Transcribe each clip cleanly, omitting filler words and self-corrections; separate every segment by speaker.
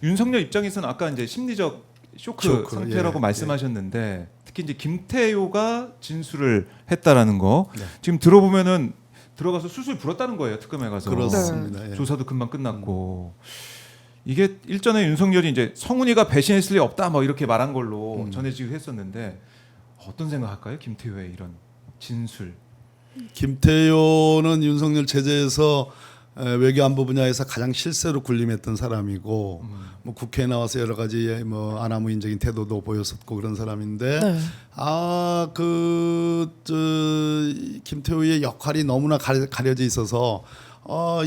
Speaker 1: 윤석열 입장에서는 아까 이제 심리적 쇼크 상태라고 말씀하셨는데 특히 이제 김태효가 진술을 했다라는 거 지금 들어보면은 들어가서 술술 불었다는 거예요. 특검에 가서.
Speaker 2: 그렇습니다.
Speaker 1: 조사도 금방 끝났고 이게 일전에 윤석열이 이제 성훈이가 배신했을 리 없다 뭐 이렇게 말한 걸로 전해지기도 했었는데 어떤 생각할까요? 김태효의 이런 진술.
Speaker 2: 김태효는 윤석열 체제에서 외교안보 분야에서 가장 실세로 군림했던 사람이고 뭐 국회에 나와서 여러 가지 뭐 아나무인적인 태도도 보였었고 그런 사람인데 김태효의 역할이 너무나 가려져 있어서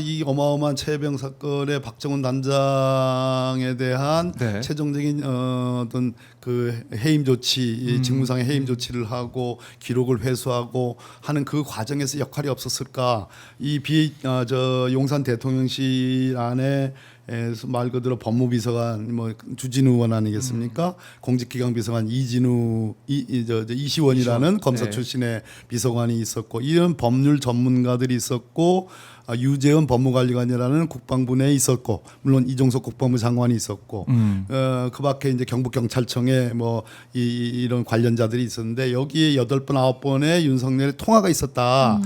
Speaker 2: 이 어마어마한 최혜병 사건의 박정훈 단장에 대한 최종적인 어떤 그 해임 조치, 직무상의 해임 조치를 하고 기록을 회수하고 하는 그 과정에서 역할이 없었을까? 이 용산 대통령실 안에 말 그대로 법무비서관 뭐 주진우 의원 아니겠습니까? 공직기강 비서관 이시원이라는 검사 출신의 비서관이 있었고 이런 법률 전문가들이 있었고 유재은 법무관리관이라는 국방부 내에 있었고 물론 이종석 국방부 장관이 있었고 그밖에 이제 경북경찰청에 뭐 이런 관련자들이 있었는데 여기에 8번 9번의 윤석열의 통화가 있었다.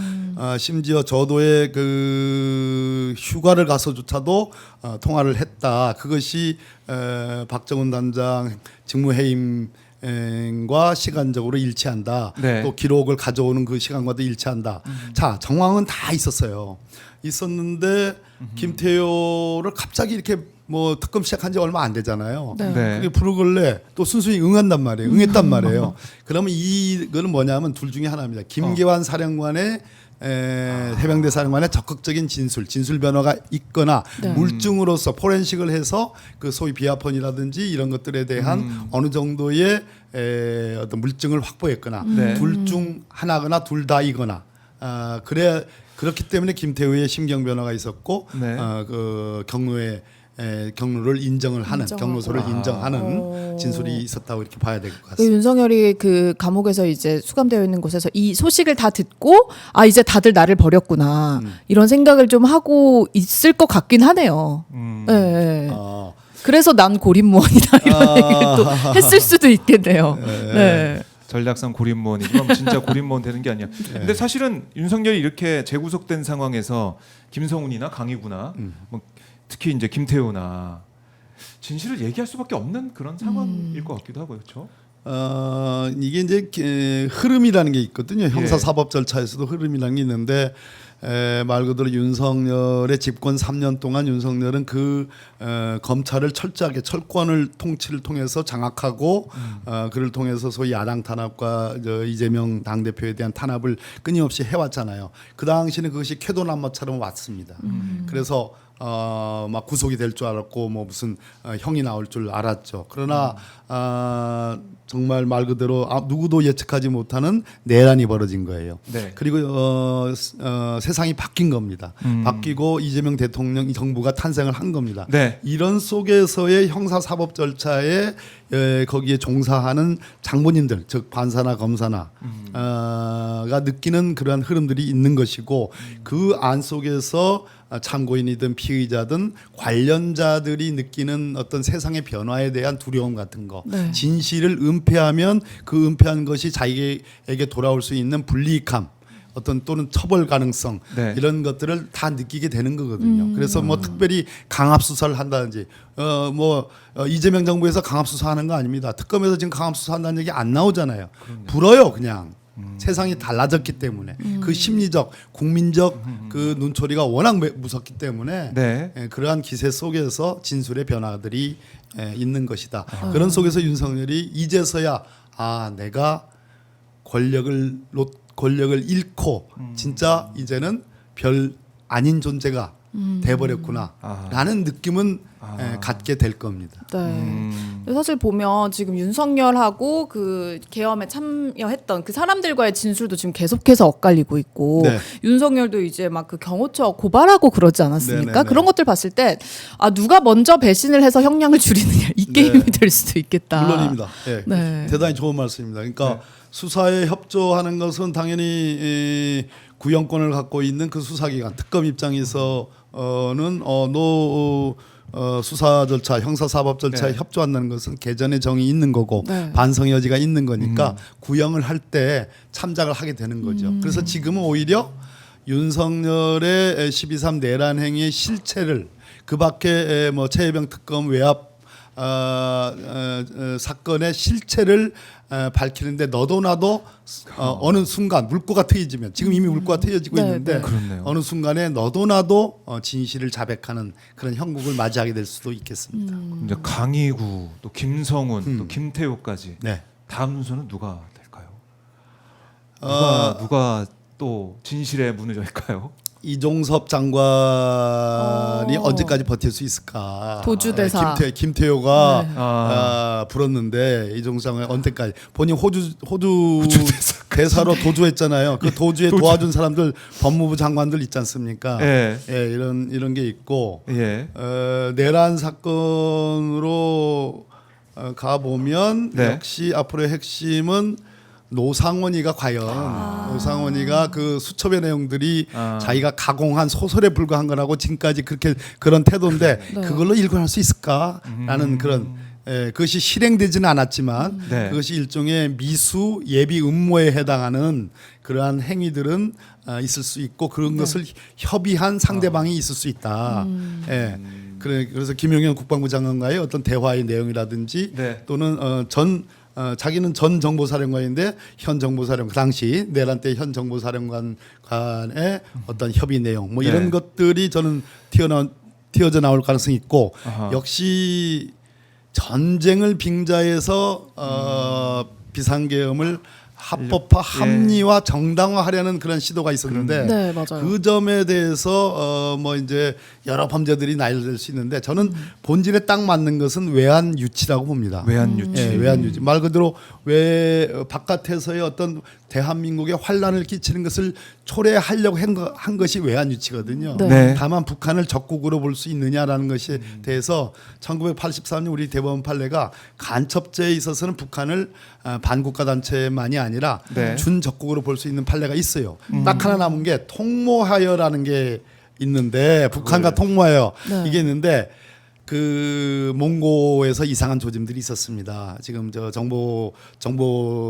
Speaker 2: 심지어 저도의 그 휴가를 가서조차도 통화를 했다. 그것이 박정훈 단장 직무해임 과 시간적으로 일치한다. 또 기록을 가져오는 그 시간과도 일치한다. 자, 정황은 다 있었는데 김태효를 갑자기 이렇게 뭐 특검 시작한 지 얼마 안 되잖아요. 그게 부르길래 또 순순히 응한단 말이에요. 응했단 말이에요. 그러면 이거는 뭐냐면 둘 중에 하나입니다. 김계환 사령관의 해병대 사령관의 적극적인 진술 변화가 있거나 물증으로서 포렌식을 해서 그 소위 비아폰이라든지 이런 것들에 대한 어느 정도의 어떤 물증을 확보했거나 둘 중 하나거나 둘 다이거나 그렇기 때문에 김태우의 심경 변화가 있었고 그 경로를 인정을 하는 경로소를 인정하는 진술이 있었다고 이렇게 봐야 될 것 같습니다.
Speaker 3: 윤석열이 그 감옥에서 이제 수감되어 있는 곳에서 이 소식을 다 듣고 이제 다들 나를 버렸구나 이런 생각을 좀 하고 있을 것 같긴 하네요. 네. 그래서 난 고립무원이다 이런 얘기도 했을 수도 있겠네요. 네.
Speaker 1: 전략상 고립무원이지만 진짜 고립무원 되는 게 아니야. 근데 사실은 윤석열이 이렇게 재구속된 상황에서 김성훈이나 강희구나 뭐 특히 이제 김태효나 진실을 얘기할 수밖에 없는 그런 상황일 것 같기도 하고요, 그렇죠?
Speaker 2: 이게 이제 흐름이라는 게 있거든요. 형사사법 절차에서도 흐름이라는 게 있는데 말 그대로 윤석열의 집권 3년 동안 윤석열은 그 검찰을 철저하게 철권을 통치를 통해서 장악하고 그를 통해서 소위 야당 탄압과 이재명 당대표에 대한 탄압을 끊임없이 해왔잖아요. 그 당시는 그것이 쾌도난무처럼 왔습니다. 그래서 막 구속이 될 줄 알았고 뭐 무슨 형이 나올 줄 알았죠. 그러나 정말 말 그대로 누구도 예측하지 못하는 내란이 벌어진 거예요. 그리고 세상이 바뀐 겁니다. 바뀌고 이재명 대통령 정부가 탄생을 한 겁니다. 이런 속에서의 형사사법 절차에 거기에 종사하는 장본인들 즉 판사나 검사나 가 느끼는 그러한 흐름들이 있는 것이고 그 안 속에서 참고인이든 피의자든 관련자들이 느끼는 어떤 세상의 변화에 대한 두려움 같은 거 진실을 은폐하면 그 은폐한 것이 자기에게 돌아올 수 있는 불이익함 어떤 또는 처벌 가능성 이런 것들을 다 느끼게 되는 거거든요. 그래서 뭐 특별히 강압 수사를 한다든지 이재명 정부에서 강압 수사하는 거 아닙니다. 특검에서 지금 강압 수사한다는 얘기 안 나오잖아요. 불어요 그냥. 세상이 달라졌기 때문에 그 심리적 국민적 그 눈초리가 워낙 무섭기 때문에 그러한 기세 속에서 진술의 변화들이 있는 것이다. 그런 속에서 윤석열이 이제서야 내가 권력을 잃고 진짜 이제는 별 아닌 존재가 돼버렸구나 라는 느낌은 갖게 될 겁니다.
Speaker 3: 사실 보면 지금 윤석열하고 그 계엄에 참여했던 그 사람들과의 진술도 지금 계속해서 엇갈리고 있고 윤석열도 이제 막 그 경호처 고발하고 그러지 않았습니까? 그런 것들 봤을 때 누가 먼저 배신을 해서 형량을 줄이느냐 이 게임이 될 수도 있겠다.
Speaker 2: 물론입니다. 대단히 좋은 말씀입니다. 그러니까 수사에 협조하는 것은 당연히 구형권을 갖고 있는 그 수사기관 특검 입장에서는 수사 절차, 형사사법 절차에
Speaker 1: 네.
Speaker 2: 협조한다는 것은 개전의 정이 있는 거고
Speaker 3: 네.
Speaker 2: 반성 여지가 있는 거니까 구형을 할 때 참작을 하게 되는 거죠. 그래서 지금은 오히려 윤석열의 12.3 내란 행위의 실체를 그밖에 뭐 최혜병 특검 외압 사건의 실체를 밝히는데 너도 나도 어느 순간 물꼬가 트여지면 지금 이미 물꼬가 트여지고
Speaker 3: 네,
Speaker 2: 있는데
Speaker 3: 네.
Speaker 1: 그렇네요.
Speaker 2: 어느 순간에 너도 나도 진실을 자백하는 그런 형국을 맞이하게 될 수도 있겠습니다.
Speaker 1: 이제 강희구, 또 김성훈, 또 김태호까지
Speaker 2: 네.
Speaker 1: 다음 순서는 누가 될까요?
Speaker 2: 어,
Speaker 1: 누가 또 진실의 문을 열까요?
Speaker 2: 이종섭 장관이 언제까지 버틸 수 있을까?
Speaker 3: 도주대사.
Speaker 2: 김태호가
Speaker 3: 네.
Speaker 2: 불었는데 이종섭 장관 언제까지? 본인 호주 대사로 도주했잖아요. 그 도주에 도와준 사람들 법무부 장관들 있지 않습니까?
Speaker 1: 예.
Speaker 2: 예, 이런 게 있고
Speaker 1: 예.
Speaker 2: 내란 사건으로 가 보면
Speaker 1: 네.
Speaker 2: 역시 앞으로의 핵심은 노상원이가 과연 노상원이가 그 수첩의 내용들이 자기가 가공한 소설에 불과한 거라고 지금까지 그렇게 그런 태도인데
Speaker 3: 네.
Speaker 2: 그걸로 일관할 수 있을까라는 그런 그것이 실행되지는 않았지만
Speaker 1: 네.
Speaker 2: 그것이 일종의 미수 예비 음모에 해당하는 그러한 행위들은 있을 수 있고 그런 것을 협의한 상대방이 있을 수 있다. 예. 그래서 김용현 국방부 장관과의 어떤 대화의 내용이라든지
Speaker 1: 네.
Speaker 2: 또는 자기는 전 정보사령관인데 현 정보사령관 당시 내란 때 현 정보사령관 간의 어떤 협의 내용 뭐 이런
Speaker 1: 네.
Speaker 2: 것들이 저는 튀어져 나올 가능성이 있고
Speaker 1: 아하.
Speaker 2: 역시 전쟁을 빙자해서 비상계엄을 합법화, 합리화, 정당화하려는 그런 시도가 있었는데
Speaker 3: 네, 맞아요.
Speaker 2: 그 점에 대해서 뭐 이제 여러 범죄들이 나열될 수 있는데 저는 본질에 딱 맞는 것은 외환 유치라고 봅니다.
Speaker 1: 외환 유치.
Speaker 2: 예, 외환 유치. 말 그대로 왜 바깥에서의 어떤 대한민국에 환란을 끼치는 것을 초래하려고 한 것이 외환 유치거든요.
Speaker 3: 네.
Speaker 1: 네.
Speaker 2: 다만 북한을 적국으로 볼 수 있느냐라는 것에 대해서 1983년 우리 대법원 판례가 간첩죄에 있어서는 북한을 반국가 단체만이 아니라
Speaker 1: 네.
Speaker 2: 준적국으로 볼 수 있는 판례가 있어요. 딱 하나 남은 게 통모하여라는 게 있는데 북한과 통모하여
Speaker 3: 네.
Speaker 2: 이게 있는데 그 몽고에서 이상한 조짐들이 있었습니다. 지금 저 정보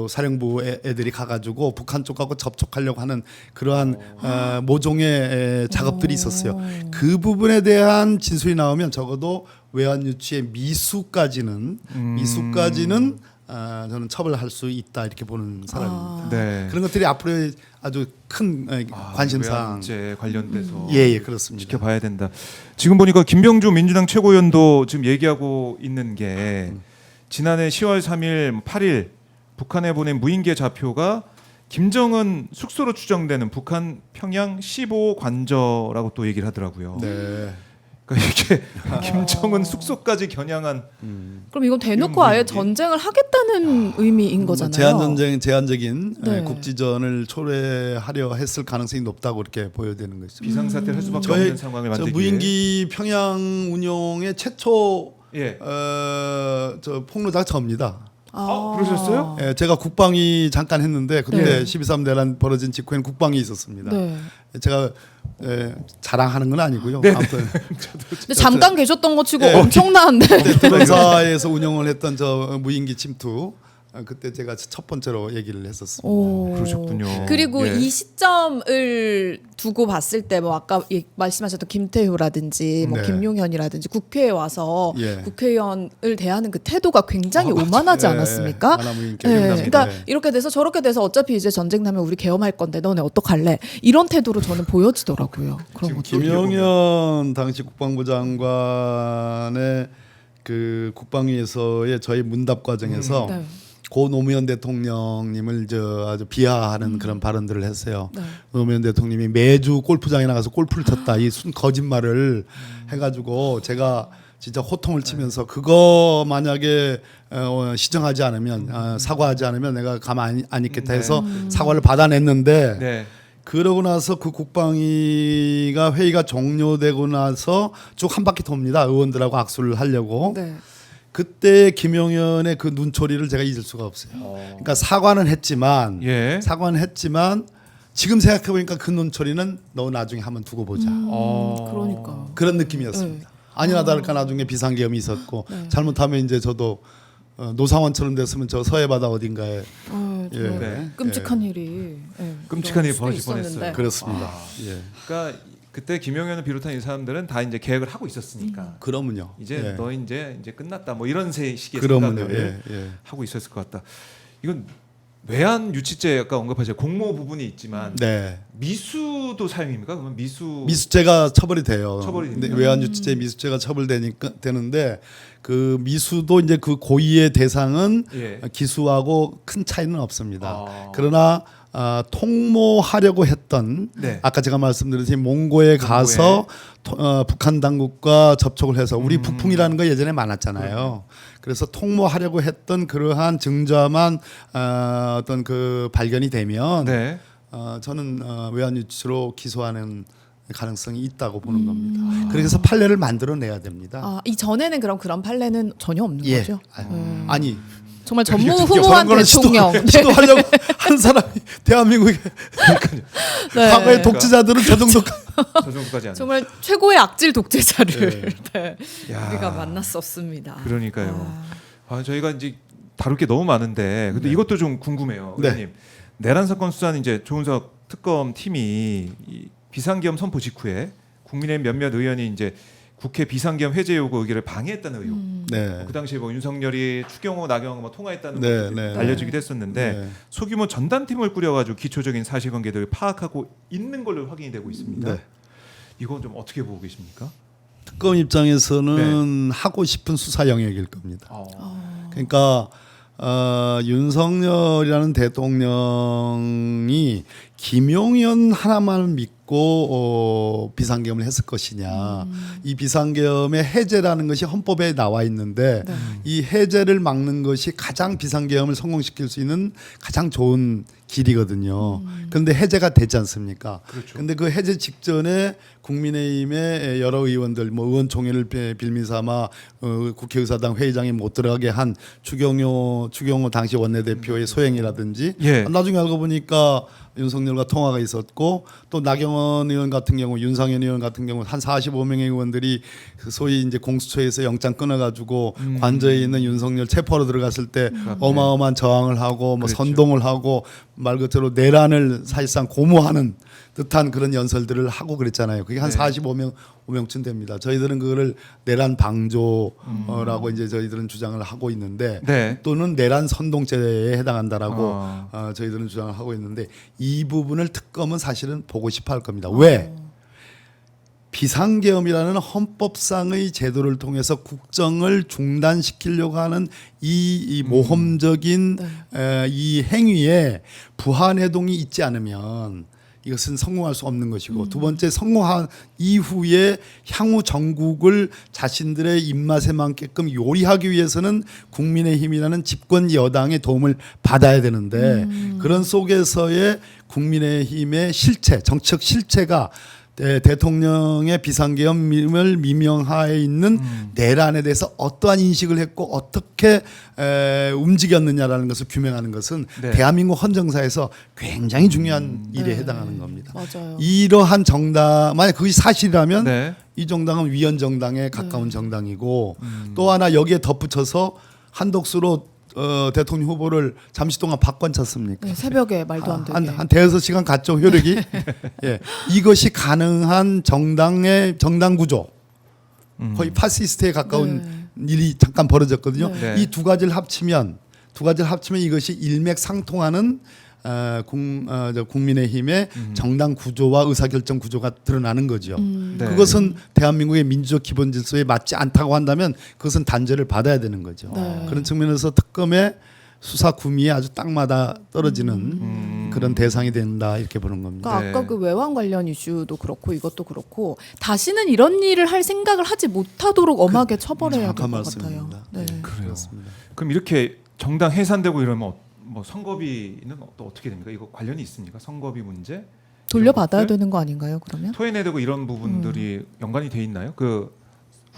Speaker 2: 사령부 애들이 가가지고 북한 쪽하고 접촉하려고 하는 그러한 모종의 작업들이 있었어요. 그 부분에 대한 진술이 나오면 적어도 외환 유치의 미수까지는 저는 처벌할 수 있다 이렇게 보는 사람입니다.
Speaker 1: 네.
Speaker 2: 그런 것들이 앞으로의 아주 큰 관심사항.
Speaker 1: 외환죄 관련돼서
Speaker 2: 예, 그렇습니다.
Speaker 1: 지켜봐야 된다. 지금 보니까 김병주 민주당 최고위원도 지금 얘기하고 있는 게 지난해 10월 3일, 8일 북한에 보낸 무인기의 좌표가 김정은 숙소로 추정되는 북한 평양 15 관저라고 또 얘기를 하더라고요.
Speaker 2: 네.
Speaker 1: 그러니까 이게 김정은 숙소까지 겨냥한
Speaker 3: 그럼 이건 대놓고 아예 전쟁을 하겠다는 의미인 거잖아요.
Speaker 2: 제한적인
Speaker 3: 네.
Speaker 2: 국지전을 초래하려 했을 가능성이 높다고 이렇게 보여지는 것이죠.
Speaker 1: 비상사태를 할 수밖에
Speaker 2: 저희
Speaker 1: 없는 상황을
Speaker 2: 저
Speaker 1: 만들기
Speaker 2: 무인기 평양 운용의 최초
Speaker 1: 예.
Speaker 2: 저 폭로자가 저입니다.
Speaker 1: 그러셨어요?
Speaker 2: 예, 제가 국방위 잠깐 했는데 그때
Speaker 3: 네.
Speaker 2: 12.3 내란 벌어진 직후에는 국방위 있었습니다.
Speaker 3: 네.
Speaker 2: 제가 자랑하는 건 아니고요.
Speaker 1: 네.
Speaker 2: 아무튼
Speaker 3: 근데 잠깐 계셨던 거 치고
Speaker 2: 네.
Speaker 3: 엄청나는데.
Speaker 2: 그때 드론사에서 운영을 했던 저 무인기 침투 그때 제가 첫 번째로 얘기를 했었습니다.
Speaker 3: 오.
Speaker 1: 그러셨군요.
Speaker 3: 그리고
Speaker 1: 예.
Speaker 3: 이 시점을 두고 봤을 때 뭐 아까 말씀하셨던 김태효라든지 뭐
Speaker 2: 네.
Speaker 3: 김용현이라든지 국회에 와서
Speaker 2: 예.
Speaker 3: 국회의원을 대하는 그 태도가 굉장히 오만하지
Speaker 2: 예,
Speaker 3: 않았습니까?
Speaker 2: 만화무인께
Speaker 3: 네.
Speaker 2: 기억납니다.
Speaker 3: 그러니까 이렇게 돼서 저렇게 돼서 어차피 이제 전쟁 나면 우리 계엄할 건데 너네 어떡할래? 이런 태도로 저는 보여지더라고요. 그런 것도.
Speaker 2: 김용현 당시 국방부 장관의 그 국방위에서의 저희 문답 과정에서
Speaker 3: 네.
Speaker 2: 고 노무현 대통령님을 아주 비하하는 그런 발언들을 했어요.
Speaker 3: 네.
Speaker 2: 노무현 대통령님이 매주 골프장에 나가서 골프를 쳤다 이 순 거짓말을 해가지고 제가 진짜 호통을 치면서 그거 만약에 시정하지 않으면 사과하지 않으면 내가 가만 안 있겠다 해서 사과를 받아냈는데
Speaker 1: 네.
Speaker 2: 그러고 나서 그 국방위가 회의가 종료되고 나서 쭉 한 바퀴 돕니다. 의원들하고 악수를 하려고.
Speaker 3: 네.
Speaker 2: 그때 김용현의 그 눈초리를 제가 잊을 수가 없어요. 그러니까 사과는 했지만
Speaker 1: 예.
Speaker 2: 지금 생각해 보니까 그 눈초리는 너 나중에 한번 두고 보자.
Speaker 3: 그러니까.
Speaker 2: 그런 느낌이었습니다. 아니나 다를까 나중에 비상계엄이 있었고
Speaker 3: 네.
Speaker 2: 잘못하면 이제 저도 노상원처럼 됐으면 저 서해바다 어딘가에
Speaker 3: 정말
Speaker 1: 네.
Speaker 3: 끔찍한 일이
Speaker 1: 끔찍한 일이
Speaker 3: 일어날
Speaker 1: 벌어질
Speaker 3: 수도
Speaker 1: 뻔했어요.
Speaker 3: 있었는데.
Speaker 2: 그렇습니다. 예.
Speaker 1: 그러니까 그때 김영현을 비롯한 이 사람들은 다 이제 계획을 하고 있었으니까
Speaker 2: 그러면요.
Speaker 1: 이제
Speaker 2: 예.
Speaker 1: 너 이제 끝났다 뭐 이런 식의
Speaker 2: 그러면요.
Speaker 1: 생각을
Speaker 2: 예.
Speaker 1: 하고 있었을 것 같다. 이건 외환 유치죄 아까 언급하신 공모 부분이 있지만
Speaker 2: 네.
Speaker 1: 미수도 사용입니까? 그러면
Speaker 2: 미수죄가 처벌이 돼요.
Speaker 1: 처벌이
Speaker 2: 근데
Speaker 1: 됩니다.
Speaker 2: 외환유치죄 미수죄가 처벌되니까 되는데 그 미수도 이제 그 고의의 대상은
Speaker 1: 예.
Speaker 2: 기수하고 큰 차이는 없습니다.
Speaker 1: 아.
Speaker 2: 그러나 통모하려고 했던
Speaker 1: 네.
Speaker 2: 아까 제가 말씀드렸듯이 몽고에 가서 북한 당국과 접촉을 해서 우리 북풍이라는 거 예전에 많았잖아요. 그래서 통모하려고 했던 그러한 증자만 어떤 그 발견이 되면
Speaker 1: 네.
Speaker 2: 저는 외환유치로 기소하는 가능성이 있다고 보는 겁니다. 그래서 판례를 만들어내야 됩니다.
Speaker 3: 아, 이 전에는 그런 판례는 전혀 없는
Speaker 2: 예.
Speaker 3: 거죠?
Speaker 2: 아니
Speaker 3: 정말
Speaker 2: 저런
Speaker 3: 전무후무한
Speaker 2: 거를
Speaker 3: 대통령.
Speaker 2: 시도하려고 하는 사람이 대한민국에
Speaker 3: 네.
Speaker 2: 과거의 독재자들은 저 정도
Speaker 1: 저 정도까지 안.
Speaker 3: 정말 최고의 악질 독재자를 네.
Speaker 1: 야.
Speaker 3: 우리가 만났었습니다.
Speaker 1: 그러니까요. 저희가 이제 다룰 게 너무 많은데 근데 이것도 좀 궁금해요.
Speaker 2: 네.
Speaker 1: 의원님. 내란 사건 수사는 이제 조은석 특검 팀이 이 비상계엄 선포 직후에 국민의힘 몇몇 의원이 이제 국회 비상계엄 해제 요구 의결을 방해했다는 의혹.
Speaker 2: 네.
Speaker 1: 그 당시에 뭐 윤석열이 추경호, 나경원 뭐 통화했다는
Speaker 2: 네,
Speaker 1: 것도
Speaker 2: 네.
Speaker 1: 알려지기도 했었는데
Speaker 2: 네.
Speaker 1: 소규모 전담팀을 꾸려가지고 기초적인 사실관계들을 파악하고 있는 걸로 확인이 되고 있습니다.
Speaker 2: 네.
Speaker 1: 이건 좀 어떻게 보고 계십니까?
Speaker 2: 특검 입장에서는 하고 싶은 수사 영역일 겁니다. 그러니까 윤석열이라는 대통령이 김용현 하나만 믿고 비상계엄을 했을 것이냐. 이 비상계엄의 해제라는 것이 헌법에 나와 있는데
Speaker 3: 네.
Speaker 2: 이 해제를 막는 것이 가장 비상계엄을 성공시킬 수 있는 가장 좋은 길이거든요. 그런데 해제가 되지 않습니까?
Speaker 1: 그렇죠.
Speaker 2: 근데 그 해제 직전에 국민의힘의 여러 의원들, 뭐 의원총회를 빌미삼아 국회의사당 회의장에 못 들어가게 한 추경호 당시 원내대표의 소행이라든지
Speaker 1: 예.
Speaker 2: 나중에 알고 보니까 윤석열과 통화가 있었고 또 나경원 의원 같은 경우, 윤상현 의원 같은 경우 한 45명의 의원들이 그 소위 이제 공수처에서 영장 끊어가지고 관저에 있는 윤석열 체포하러 들어갔을 때 어마어마한 저항을 하고 뭐
Speaker 1: 그렇죠.
Speaker 2: 선동을 하고 말 그대로 내란을 사실상 고무하는 듯한 그런 연설들을 하고 그랬잖아요. 그게 한
Speaker 1: 네.
Speaker 2: 45명쯤 됩니다. 저희들은 그거를 내란 방조라고 이제 저희들은 주장을 하고 있는데
Speaker 1: 네.
Speaker 2: 또는 내란 선동죄에 해당한다라고 저희들은 주장을 하고 있는데 이 부분을 특검은 사실은 보고 싶어 할 겁니다. 왜? 비상계엄이라는 헌법상의 제도를 통해서 국정을 중단시키려고 하는 이 모험적인 이 행위에 부하내동이 있지 않으면 이것은 성공할 수 없는 것이고 두 번째 성공한 이후에 향후 정국을 자신들의 입맛에 맞게끔 요리하기 위해서는 국민의힘이라는 집권 여당의 도움을 받아야 되는데 그런 속에서의 국민의힘의 실체, 정책 실체가 대통령의 비상계엄을 미명하에 있는 내란에 대해서 어떠한 인식을 했고 어떻게 움직였느냐라는 것을 규명하는 것은
Speaker 1: 네.
Speaker 2: 대한민국 헌정사에서 굉장히 중요한 일에
Speaker 3: 네.
Speaker 2: 해당하는 겁니다.
Speaker 3: 맞아요.
Speaker 2: 이러한 정당, 만약 그것이 사실이라면
Speaker 1: 네.
Speaker 2: 이 정당은 위헌 정당에 가까운 정당이고 또 하나 여기에 덧붙여서 한독수로 대통령 후보를 잠시 동안 바꿔쳤습니까?
Speaker 3: 네, 새벽에 말도 안 되게.
Speaker 2: 한 대여섯 시간 갔죠 효력이. 예, 이것이 가능한 정당 구조, 거의 파시스트에 가까운 일이 잠깐 벌어졌거든요.
Speaker 1: 네.
Speaker 2: 이 두 가지를 합치면 이것이 일맥상통하는 국민의힘의 정당 구조와 의사결정 구조가 드러나는 거죠.
Speaker 1: 네.
Speaker 2: 그것은 대한민국의 민주적 기본 질서에 맞지 않다고 한다면 그것은 단죄를 받아야 되는 거죠.
Speaker 3: 네.
Speaker 2: 그런 측면에서 특검의 수사 구미에 아주 딱 맞아 떨어지는 그런 대상이 된다 이렇게 보는 겁니다.
Speaker 3: 그러니까
Speaker 1: 네.
Speaker 3: 아까 그 외환 관련 이슈도 그렇고 이것도 그렇고 다시는 이런 일을 할 생각을 하지 못하도록 엄하게 처벌해야 될
Speaker 2: 정확한
Speaker 3: 것 같아요.
Speaker 2: 말씀입니다.
Speaker 3: 네.
Speaker 1: 그래요.
Speaker 2: 그렇습니다.
Speaker 1: 그럼 이렇게 정당 해산되고 이러면 뭐 선거비는 또 어떻게 됩니까? 이거 관련이 있습니까? 선거비 문제?
Speaker 3: 돌려받아야
Speaker 1: 이런 것들?
Speaker 3: 되는 거 아닌가요? 그러면?
Speaker 1: 토해내되고 이런 부분들이 연관이 돼 있나요? 그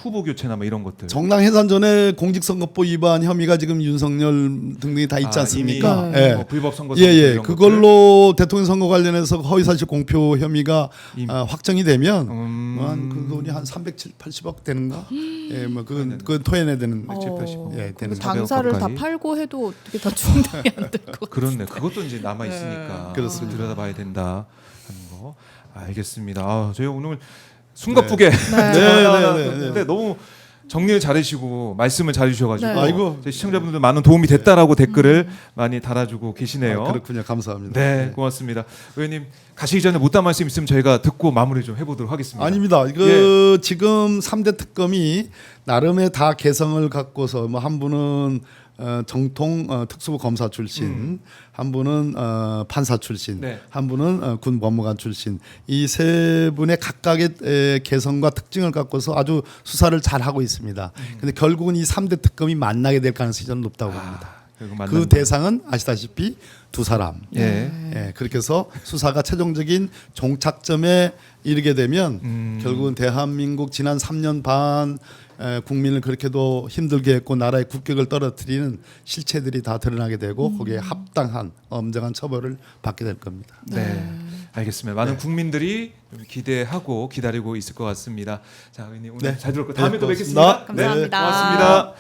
Speaker 1: 후보 교체나 뭐 이런 것들.
Speaker 2: 정당 해산 전에 공직선거법 위반 혐의가 지금 윤석열 등등이 다 있지 않습니까?
Speaker 1: 이미
Speaker 3: 네.
Speaker 1: 뭐 불법 선거
Speaker 2: 예. 그걸로 대통령 선거 관련해서 허위사실 공표 혐의가
Speaker 1: 이미.
Speaker 2: 확정이 되면
Speaker 1: 음.
Speaker 2: 그 돈이 한 380억 되는가? 예, 뭐 그건 토해내야 되는
Speaker 1: 180억.
Speaker 2: 예, 되는
Speaker 3: 그 당사를 다
Speaker 1: 가까이.
Speaker 3: 팔고 해도 어떻게 다 충당이 안 될 것 같아요.
Speaker 1: 그렇네. 그것도 이제 남아 있으니까
Speaker 3: 네.
Speaker 2: 그렇습니다.
Speaker 1: 들여다봐야 된다 하는 거. 알겠습니다. 아, 저희 오늘 숨가쁘게
Speaker 2: 네.
Speaker 1: 근데 너무 정리를 잘해주시고 말씀을 잘해주셔가지고
Speaker 3: 네.
Speaker 2: 아이고.
Speaker 1: 저희 시청자분들 많은 도움이 됐다라고 댓글을 많이 달아주고 계시네요.
Speaker 2: 그렇군요. 감사합니다.
Speaker 1: 네, 고맙습니다. 의원님 가시기 전에 못한 말씀 있으면 저희가 듣고 마무리 좀 해보도록 하겠습니다.
Speaker 2: 아닙니다. 지금 3대 특검이 나름의 다 개성을 갖고서 뭐 한 분은 정통 특수부 검사 출신, 한 분은 판사 출신,
Speaker 1: 네.
Speaker 2: 한 분은 군 법무관 출신. 이 세 분의 각각의 개성과 특징을 갖고서 아주 수사를 잘 하고 있습니다. 근데 결국은 이 3대 특검이 만나게 될 가능성이 저는 높다고 봅니다.
Speaker 1: 결국
Speaker 2: 그
Speaker 1: 만나는
Speaker 2: 대상은 아시다시피 두 사람.
Speaker 1: 예.
Speaker 2: 예, 그렇게 해서 수사가 최종적인 종착점에 이르게 되면 결국은 대한민국 지난 3년 반 국민을 그렇게도 힘들게 했고 나라의 국격을 떨어뜨리는 실체들이 다 드러나게 되고 거기에 합당한 엄정한 처벌을 받게 될 겁니다.
Speaker 1: 네, 알겠습니다. 많은 국민들이 좀 기대하고 기다리고 있을 것 같습니다. 자, 의원님 오늘
Speaker 2: 네.
Speaker 1: 잘 들었고 다음에
Speaker 2: 네,
Speaker 1: 또
Speaker 2: 고맙습니다.
Speaker 1: 뵙겠습니다.
Speaker 3: 감사합니다.
Speaker 1: 네, 고맙습니다.